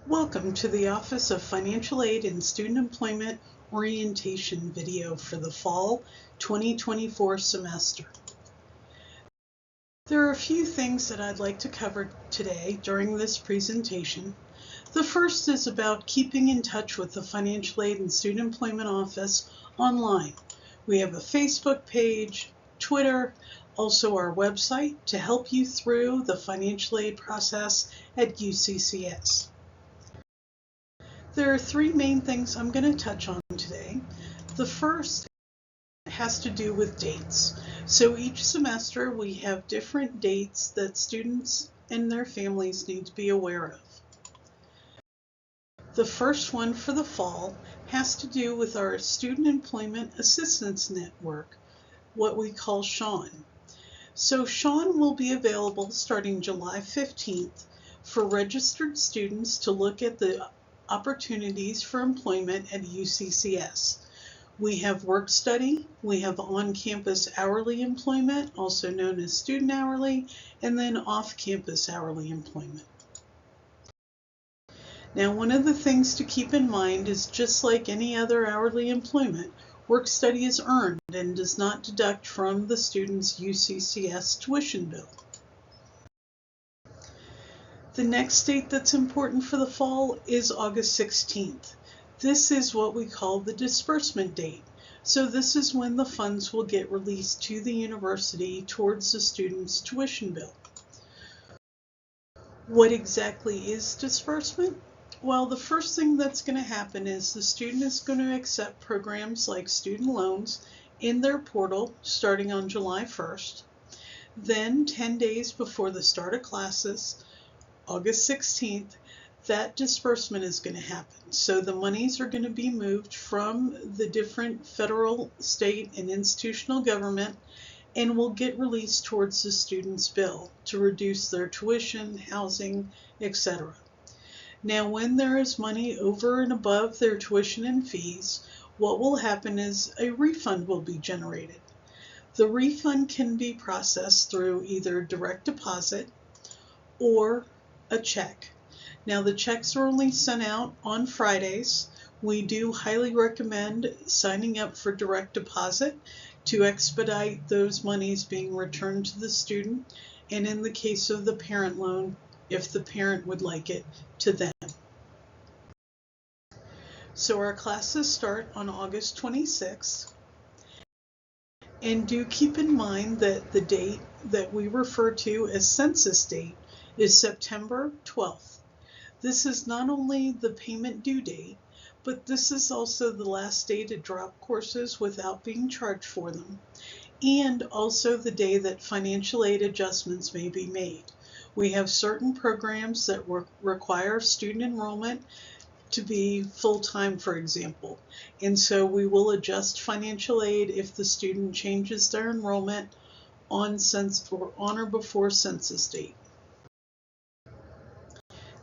Welcome to the Office of Financial Aid and Student Employment Orientation video for the Fall 2024 semester. There are a few things that I'd like to cover today during this presentation. The first is about keeping in touch with the Financial Aid and Student Employment Office online. We have a Facebook page, Twitter, also our website to help you through the financial aid process at UCCS. There are three main things I'm going to touch on today. The first has to do with dates. So each semester we have different dates that students and their families need to be aware of. The first one for the fall has to do with our Student Employment Assistance Network, what we call SEAN. So SEAN will be available starting July 15th for registered students to look at the opportunities for employment at UCCS. We have work study, we have on-campus hourly employment, also known as student hourly, and then off-campus hourly employment. Now, one of the things to keep in mind is just like any other hourly employment, work study is earned and does not deduct from the student's UCCS tuition bill. The next date that's important for the fall is August 16th. This is what we call the disbursement date. So this is when the funds will get released to the university towards the student's tuition bill. What exactly is disbursement? Well, the first thing that's going to happen is the student is going to accept programs like student loans in their portal starting on July 1st. Then 10 days before the start of classes, August 16th, that disbursement is going to happen. So the monies are going to be moved from the different federal, state, and institutional government and will get released towards the student's bill to reduce their tuition, housing, etc. Now, when there is money over and above their tuition and fees, what will happen is a refund will be generated. The refund can be processed through either direct deposit or a check. Now, the checks are only sent out on Fridays. We do highly recommend signing up for direct deposit to expedite those monies being returned to the student, and in the case of the parent loan, if the parent would like it, to them. So our classes start on August 26th. And do keep in mind that the date that we refer to as census date is September 12th. This is not only the payment due date, but this is also the last day to drop courses without being charged for them, and also the day that financial aid adjustments may be made. We have certain programs that require student enrollment to be full-time, for example, and so we will adjust financial aid if the student changes their enrollment on or before census date.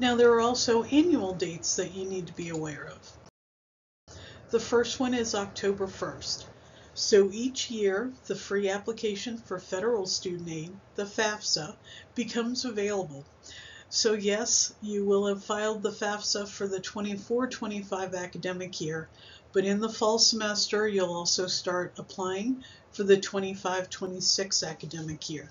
Now, there are also annual dates that you need to be aware of. The first one is October 1st. So each year, the free application for federal student aid, the FAFSA, becomes available. So yes, you will have filed the FAFSA for the 24-25 academic year, but in the fall semester, you'll also start applying for the 25-26 academic year.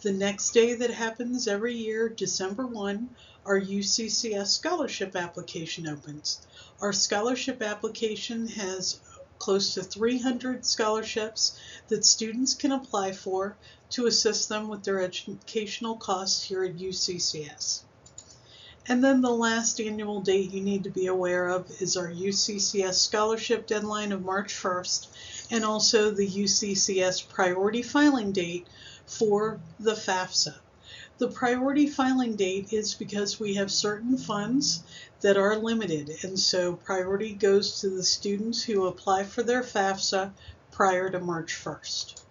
The next day that happens every year, December 1, our UCCS scholarship application opens. Our scholarship application has close to 300 scholarships that students can apply for to assist them with their educational costs here at UCCS. And then the last annual date you need to be aware of is our UCCS scholarship deadline of March 1st, and also the UCCS priority filing date for the FAFSA. The priority filing date is because we have certain funds that are limited, and so priority goes to the students who apply for their FAFSA prior to March 1st.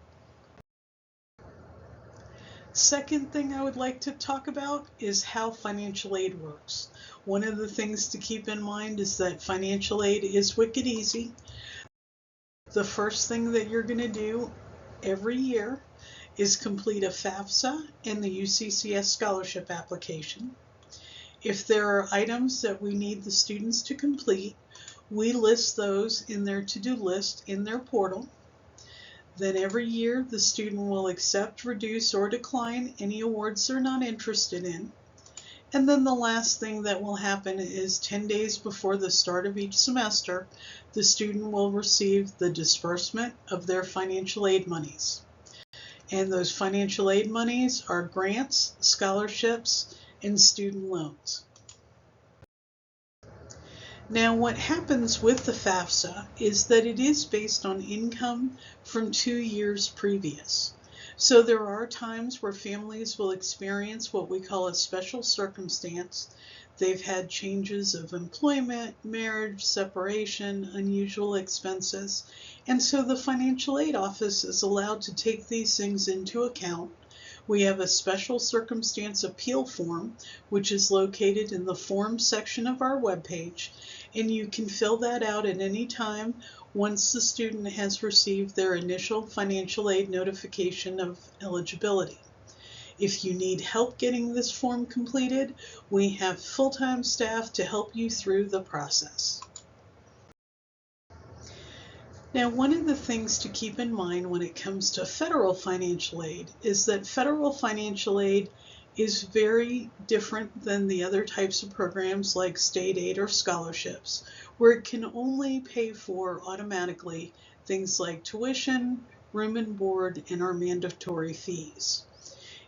Second thing I would like to talk about is how financial aid works. One of the things to keep in mind is that financial aid is wicked easy. The first thing that you're going to do every year is complete a FAFSA and the UCCS scholarship application. If there are items that we need the students to complete, we list those in their to-do list in their portal. Then every year the student will accept, reduce, or decline any awards they're not interested in. And then the last thing that will happen is 10 days before the start of each semester, the student will receive the disbursement of their financial aid monies. And those financial aid monies are grants, scholarships, and student loans. Now, what happens with the FAFSA is that it is based on income from 2 years previous. So there are times where families will experience what we call a special circumstance. They've had changes of employment, marriage, separation, unusual expenses, and so the financial aid office is allowed to take these things into account. We have a special circumstance appeal form, which is located in the forms section of our webpage, and you can fill that out at any time once the student has received their initial financial aid notification of eligibility. If you need help getting this form completed, we have full-time staff to help you through the process. Now, one of the things to keep in mind when it comes to federal financial aid is that federal financial aid is very different than the other types of programs like state aid or scholarships, where it can only pay for automatically things like tuition, room and board, and our mandatory fees.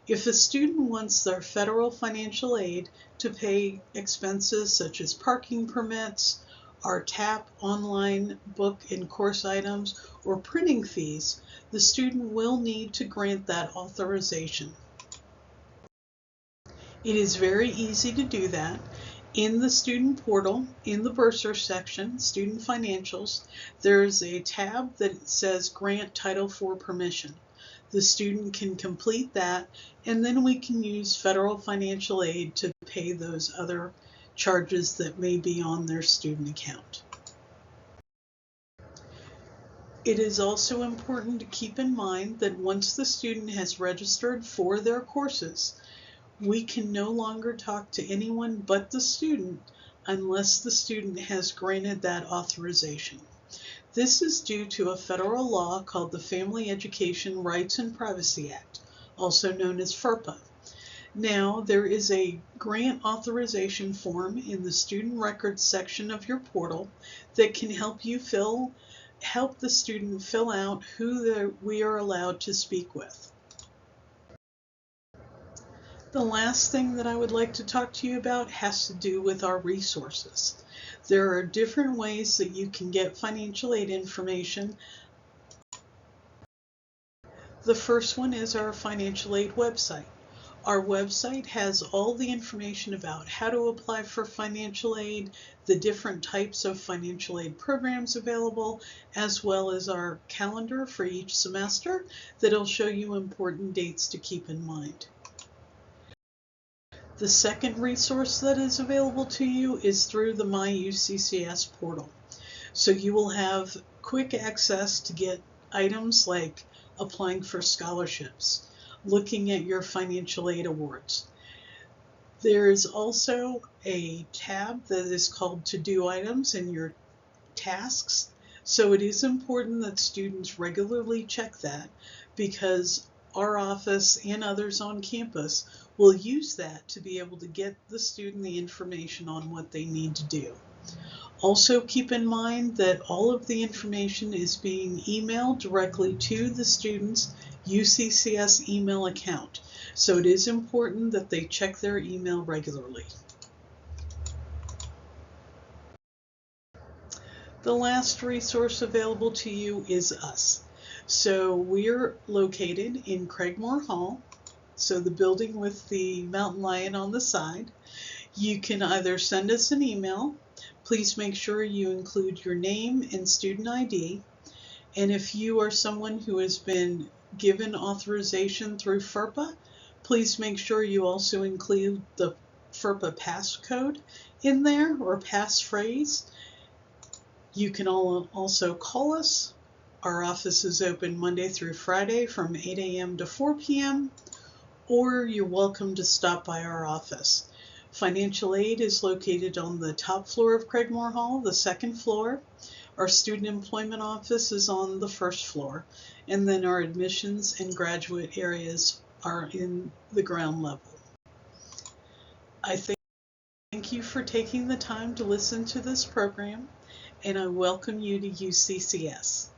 If a student wants their federal financial aid to pay expenses such as parking permits, our TAP online book and course items, or printing fees, the student will need to grant that authorization. It is very easy to do that. In the student portal, in the bursar section, student financials, there's a tab that says Grant Title IV Permission. The student can complete that, and then we can use federal financial aid to pay those other charges that may be on their student account. It is also important to keep in mind that once the student has registered for their courses, we can no longer talk to anyone but the student unless the student has granted that authorization. This is due to a federal law called the Family Education Rights and Privacy Act, also known as FERPA. Now, there is a grant authorization form in the student records section of your portal that can help the student fill out who we are allowed to speak with. The last thing that I would like to talk to you about has to do with our resources. There are different ways that you can get financial aid information. The first one is our financial aid website. Our website has all the information about how to apply for financial aid, the different types of financial aid programs available, as well as our calendar for each semester that'll show you important dates to keep in mind. The second resource that is available to you is through the My UCCS portal. So you will have quick access to get items like applying for scholarships, looking at your financial aid awards. There is also a tab that is called To-Do Items and your tasks. So it is important that students regularly check that because our office and others on campus will use that to be able to get the student the information on what they need to do. Also keep in mind that all of the information is being emailed directly to the student's UCCS email account. So it is important that they check their email regularly. The last resource available to you is us. So we're located in Craigmore Hall, so the building with the mountain lion on the side. You can either send us an email. Please make sure you include your name and student ID. And if you are someone who has been given authorization through FERPA, please make sure you also include the FERPA passcode in there or passphrase. You can also call us. Our office is open Monday through Friday from 8 a.m. to 4 p.m. or you're welcome to stop by our office. Financial aid is located on the top floor of Craigmore Hall, the second floor. Our student employment office is on the first floor, and then our admissions and graduate areas are in the ground level. I thank you for taking the time to listen to this program, and I welcome you to UCCS.